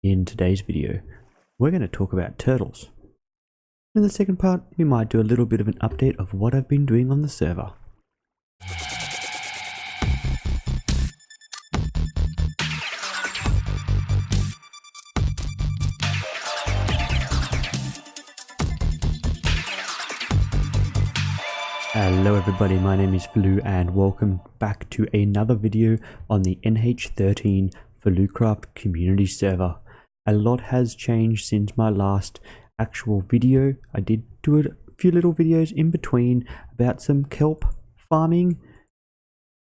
In today's video, we're going to talk about turtles. In the second part, we might do a little bit of an update of what I've been doing on the server. Hello everybody, my name is Fuloo and welcome back to another video on the NH13 Fuloo community server. A lot has changed since my last actual video. I did do a few little videos in between about some kelp farming,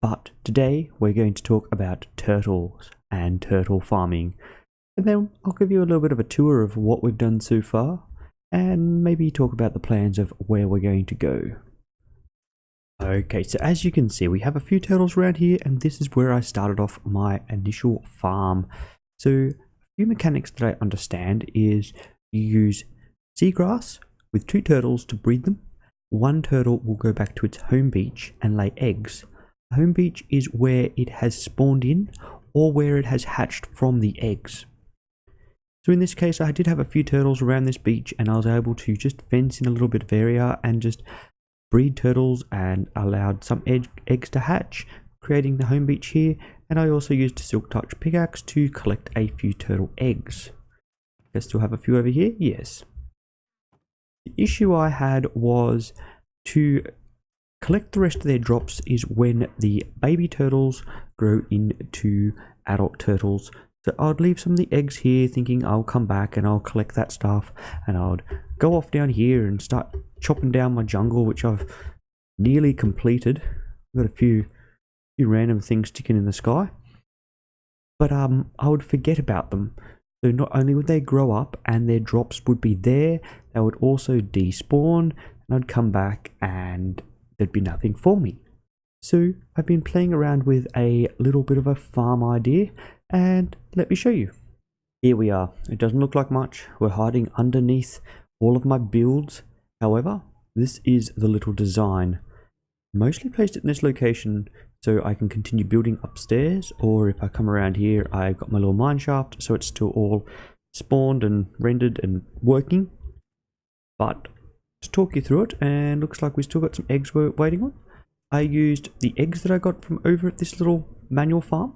but today we're going to talk about turtles and turtle farming, and then I'll give you a little bit of a tour of what we've done so far and maybe talk about the plans of where we're going to go. Okay, so as you can see, we have a few turtles around here, and this is where I started off my initial farm. So a few mechanics that I understand is you use seagrass with 2 turtles to breed them. 1 turtle will go back to its home beach and lay eggs. The home beach is where it has spawned in or where it has hatched from the eggs. So in this case, I did have a few turtles around this beach, and I was able to just fence in a little bit of area and just breed turtles and allowed some eggs to hatch, creating the home beach here. And I also used a silk touch pickaxe to collect a few turtle eggs. I still have a few over here, yes. The issue I had was to collect the rest of their drops is when the baby turtles grow into adult turtles. So I'd leave some of the eggs here thinking I'll come back and I'll collect that stuff, and I'd go off down here and start chopping down my jungle, which I've nearly completed. I've got a few random things sticking in the sky, but I would forget about them. So not only would they grow up and their drops would be there, they would also despawn, and I'd come back and there'd be nothing for me. So I've been playing around with a little bit of a farm idea, and let me show you. Here we are. It doesn't look like much. We're hiding underneath all of my builds. However, this is the little design. Mostly placed it in this location so I can continue building upstairs, or if I come around here, I've got my little mine shaft, so it's still all spawned and rendered and working. But just talk you through it, and looks like we still got some eggs we're waiting on. I used the eggs that I got from over at this little manual farm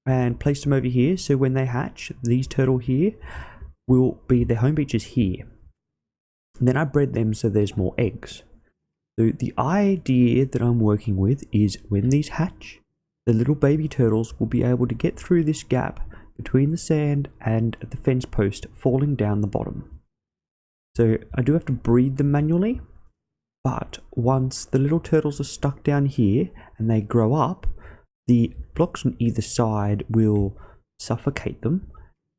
and placed them over here, so when they hatch, these turtle here will be their home beaches here. And then I bred them so there's more eggs. So the idea that I'm working with is when these hatch, the little baby turtles will be able to get through this gap between the sand and the fence post falling down the bottom. So I do have to breed them manually, but once the little turtles are stuck down here and they grow up, the blocks on either side will suffocate them,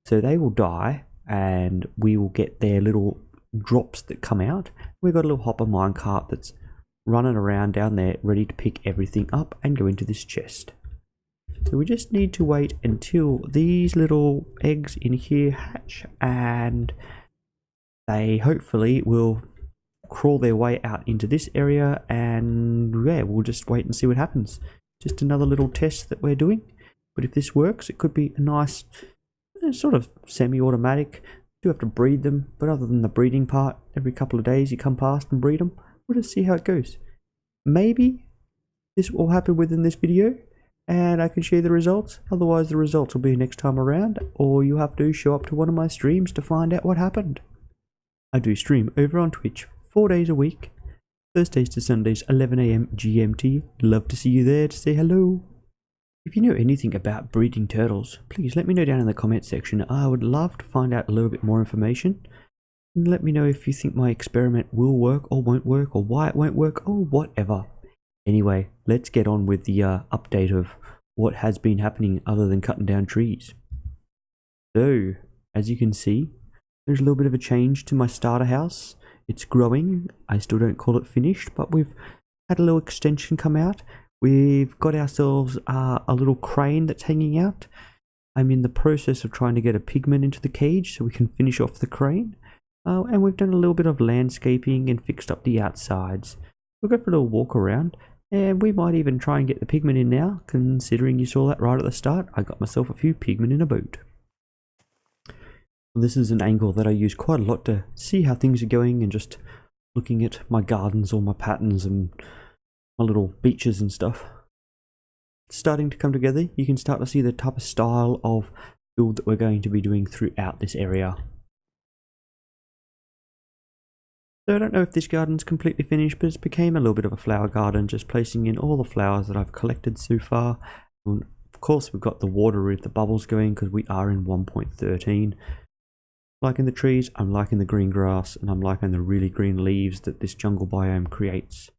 so they will die, and we will get their little drops that come out. We've got a little hopper minecart that's running around down there ready to pick everything up and go into this chest. So we just need to wait until these little eggs in here hatch, and they hopefully will crawl their way out into this area, and yeah, we'll just wait and see what happens. Just another little test that we're doing, but if this works, it could be a nice sort of semi-automatic. You have to breed them, but other than the breeding part, every couple of days you come past and breed them. We'll just see how it goes. Maybe this will happen within this video and I can share the results. Otherwise the results will be next time around, or you have to show up to one of my streams to find out what happened. I do stream over on Twitch 4 days a week, Thursdays to Sundays, 11 AM GMT. Love to see you there to say hello. If you know anything about breeding turtles, please let me know down in the comment section. I would love to find out a little bit more information. And let me know if you think my experiment will work or won't work, or why it won't work, or whatever. Anyway, let's get on with the update of what has been happening other than cutting down trees. So, as you can see, there's a little bit of a change to my starter house. It's growing. I still don't call it finished, but we've had a little extension come out. We've got ourselves a little crane that's hanging out. I'm in the process of trying to get a pigman into the cage so we can finish off the crane. And we've done a little bit of landscaping and fixed up the outsides. We'll go for a little walk around, and we might even try and get the pigman in now, considering you saw that right at the start. I got myself a few pigmen in a boat. This is an angle that I use quite a lot to see how things are going and just looking at my gardens or my patterns and my little beaches and stuff. It's starting to come together. You can start to see the type of style of build that we're going to be doing throughout this area. So I don't know if this garden's completely finished, but it's became a little bit of a flower garden, just placing in all the flowers that I've collected so far. And of course we've got the water with the bubbles going because we are in 1.13. Liking the trees, I'm liking the green grass, and I'm liking the really green leaves that this jungle biome creates.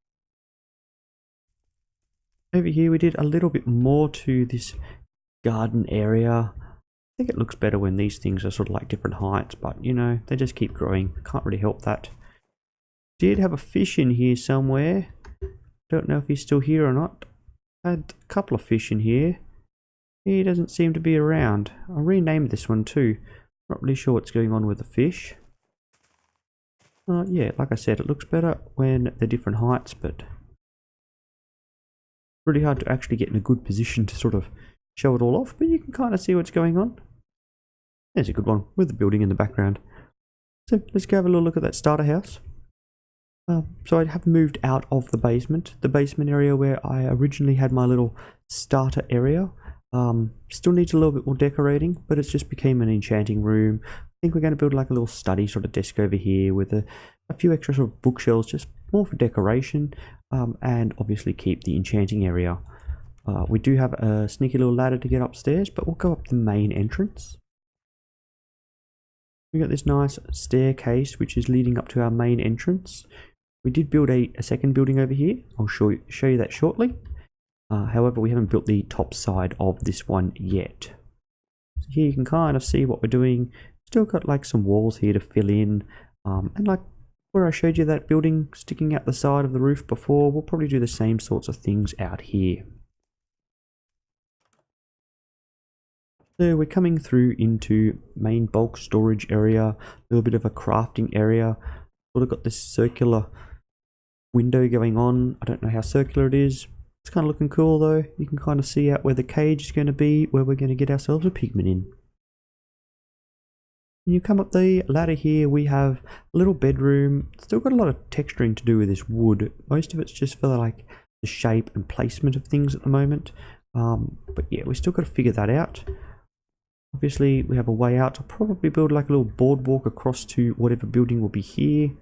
Over here we did a little bit more to this garden area. I think it looks better when these things are sort of like different heights, but you know, they just keep growing. Can't really help that. Did have a fish in here somewhere. Don't know if he's still here or not. Had a couple of fish in here. He doesn't seem to be around. I renamed this one too. Not really sure what's going on with the fish. Yeah, like I said, it looks better when they're different heights, but really hard to actually get in a good position to sort of show it all off, but you can kind of see what's going on. There's a good one with the building in the background. So let's go have a little look at that starter house. So I have moved out of the basement area where I originally had my little starter area. Still needs a little bit more decorating, but it's just became an enchanting room. I think we're going to build like a little study sort of desk over here with a few extra sort of bookshelves, just more for decoration, and obviously keep the enchanting area. We do have a sneaky little ladder to get upstairs, but we'll go up the main entrance. We got this nice staircase which is leading up to our main entrance. We did build a second building over here. I'll show you that shortly. However, we haven't built the top side of this one yet. So here you can kind of see what we're doing. Still got like some walls here to fill in. And like where I showed you that building sticking out the side of the roof before, we'll probably do the same sorts of things out here. So we're coming through into main bulk storage area, a little bit of a crafting area. Sort of got this circular window going on. I don't know how circular it is. It's kind of looking cool though. You can kind of see out where the cage is going to be, where we're going to get ourselves a pigman in. When you come up the ladder here, we have a little bedroom. Still got a lot of texturing to do with this wood. Most of it's just for like the shape and placement of things at the moment. But yeah, we still got to figure that out. Obviously, we have a way out. I'll probably build like a little boardwalk across to whatever building will be here.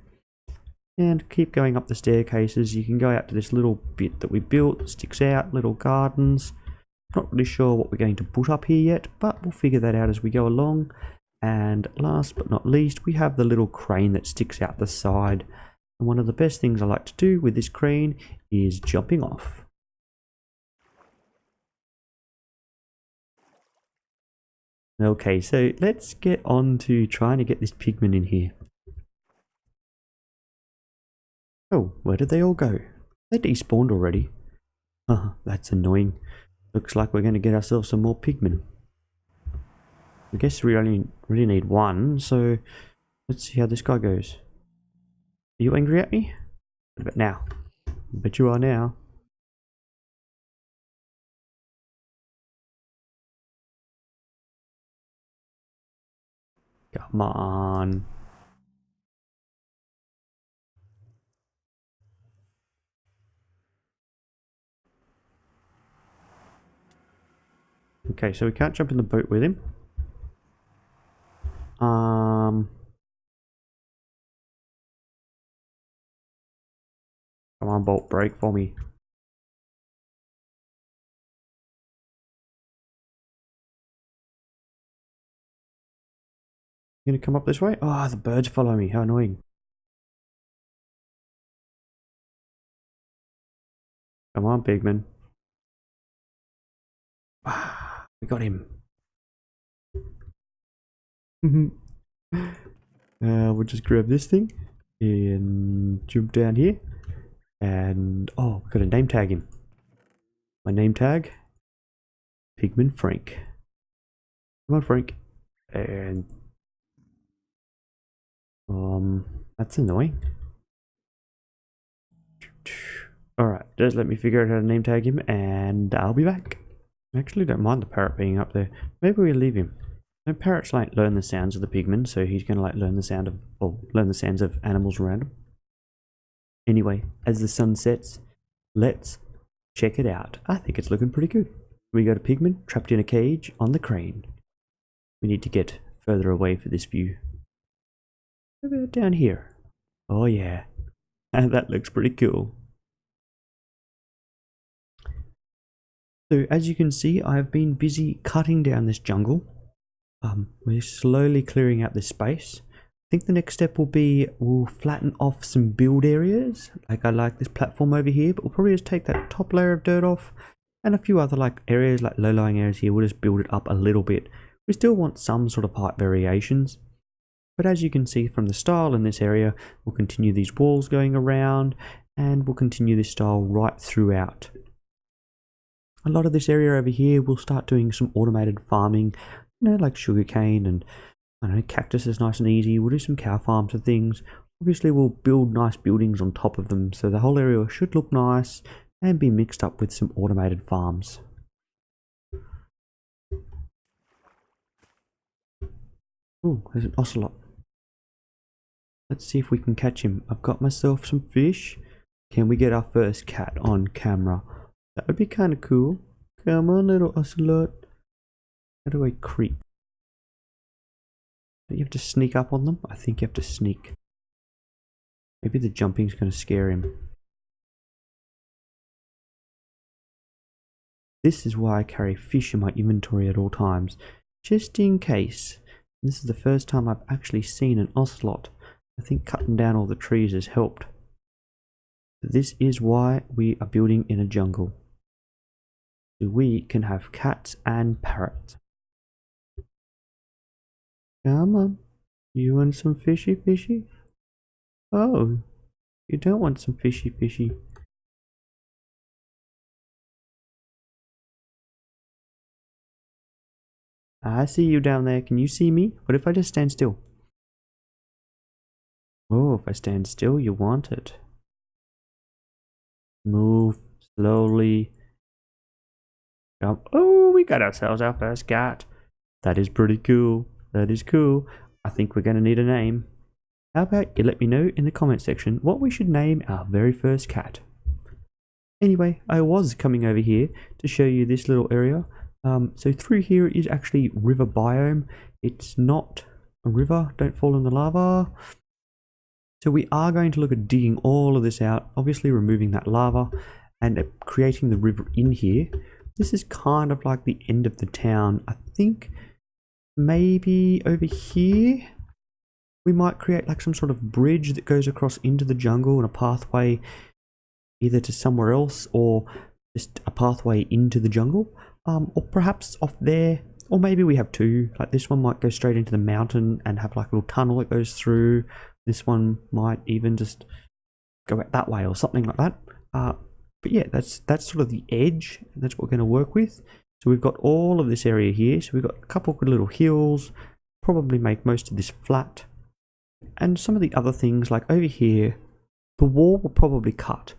And keep going up the staircases. You can go out to this little bit that we built that sticks out, little gardens. Not really sure what we're going to put up here yet, but we'll figure that out as we go along. And last but not least, we have the little crane that sticks out the side. And one of the best things I like to do with this crane is jumping off. Okay, so let's get on to trying to get this pigman in here. Oh, where did they all go? They despawned already. That's annoying. Looks like we're going to get ourselves some more pigmen. I guess we only really need one, so let's see how this guy goes. Are you angry at me? But now. I bet you are now. Come on. Okay, so we can't jump in the boat with him. Come on, bolt, break for me. You gonna come up this way? Oh, the birds follow me. How annoying. Come on, pigman. We got him. We'll just grab this thing and jump down here. And oh, we've got to name tag him. My name tag, Pigman Frank. Come on, Frank. And that's annoying. Alright, just let me figure out how to name tag him and I'll be back. I actually don't mind the parrot being up there. Maybe we leave him. And parrots like learn the sounds of the pigmen, so he's gonna like learn the sounds of animals around him. Anyway, as the sun sets, let's check it out. I think it's looking pretty good. We got a pigman trapped in a cage on the crane. We need to get further away for this view. How about down here? Oh yeah, that looks pretty cool. So as you can see, I've been busy cutting down this jungle. We're slowly clearing out this space. I think the next step will be we'll flatten off some build areas. Like I like this platform over here, but we'll probably just take that top layer of dirt off, and a few other like areas, like low-lying areas here, we'll just build it up a little bit. We still want some sort of height variations, but as you can see from the style in this area, we'll continue these walls going around, and we'll continue this style right throughout. A lot of this area over here, we'll start doing some automated farming, you know, like sugarcane and I don't know, cactus is nice and easy. We'll do some cow farms and things. Obviously, we'll build nice buildings on top of them, so the whole area should look nice and be mixed up with some automated farms. Oh, there's an ocelot. Let's see if we can catch him. I've got myself some fish. Can we get our first cat on camera? That would be kind of cool. Come on, little ocelot. How do I creep? Do you have to sneak up on them? I think you have to sneak. Maybe the jumping's going to scare him. This is why I carry fish in my inventory at all times, just in case. This is the first time I've actually seen an ocelot. I think cutting down all the trees has helped. This is why we are building in a jungle. So we can have cats and parrots. Come on, you want some fishy fishy? Oh, you don't want some fishy fishy. I see you down there. Can you see me? What if I just stand still? Oh, if I stand still, you want it. Move slowly. Jump. Oh, we got ourselves our first cat. That is pretty cool. That is cool. I think we're going to need a name. How about you let me know in the comment section what we should name our very first cat. Anyway, I was coming over here to show you this little area. So through here is actually river biome. It's not a river. Don't fall in the lava. So we are going to look at digging all of this out. Obviously removing that lava and creating the river in here. This is kind of like the end of the town. I think maybe over here we might create like some sort of bridge that goes across into the jungle and a pathway either to somewhere else or just a pathway into the jungle, or perhaps off there, or maybe we have two. Like this one might go straight into the mountain and have like a little tunnel that goes through. This one might even just go out that way or something like that. But yeah, that's sort of the edge. That's what we're going to work with. So we've got all of this area here. So we've got a couple of good little hills. Probably make most of this flat. And some of the other things like over here, the wall will probably cut.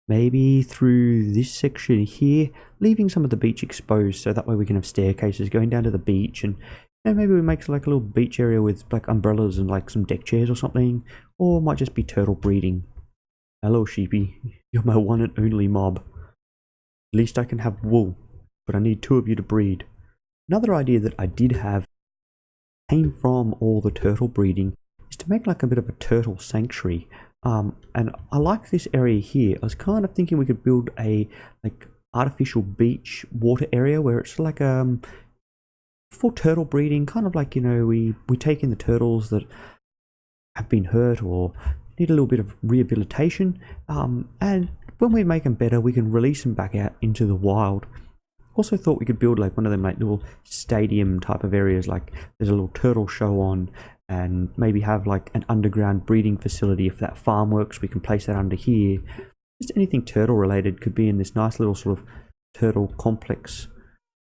Maybe through this section here, leaving some of the beach exposed so that way we can have staircases going down to the beach. And you know, maybe we make like a little beach area with like umbrellas and like some deck chairs or something. Or it might just be turtle breeding. Hello sheepy, you're my one and only mob. At least I can have wool. But I need two of you to breed. Another idea that I did have came from all the turtle breeding is to make like a bit of a turtle sanctuary. And I like this area here. I was kind of thinking we could build a like artificial beach water area where it's like for turtle breeding, kind of like, you know, we take in the turtles that have been hurt or need a little bit of rehabilitation, and when we make them better we can release them back out into the wild. Also thought we could build like one of them like little stadium type of areas, like there's a little turtle show on, and maybe have like an underground breeding facility. If that farm works, we can place that under here. Just anything turtle related could be in this nice little sort of turtle complex.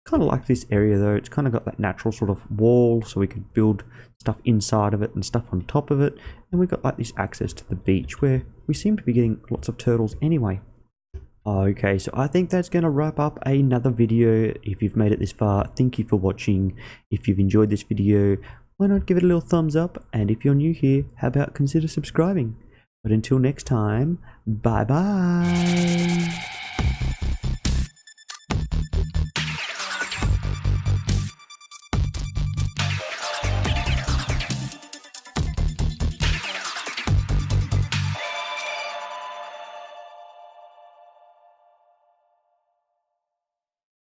Kind of like this area though, it's kind of got that natural sort of wall, so we could build stuff inside of it and stuff on top of it. And we've got like this access to the beach where we seem to be getting lots of turtles anyway. Okay, so I think that's going to wrap up another video. If you've made it this far, thank you for watching. If you've enjoyed this video, why not give it a little thumbs up? And if you're new here, how about consider subscribing? But until next time, bye bye.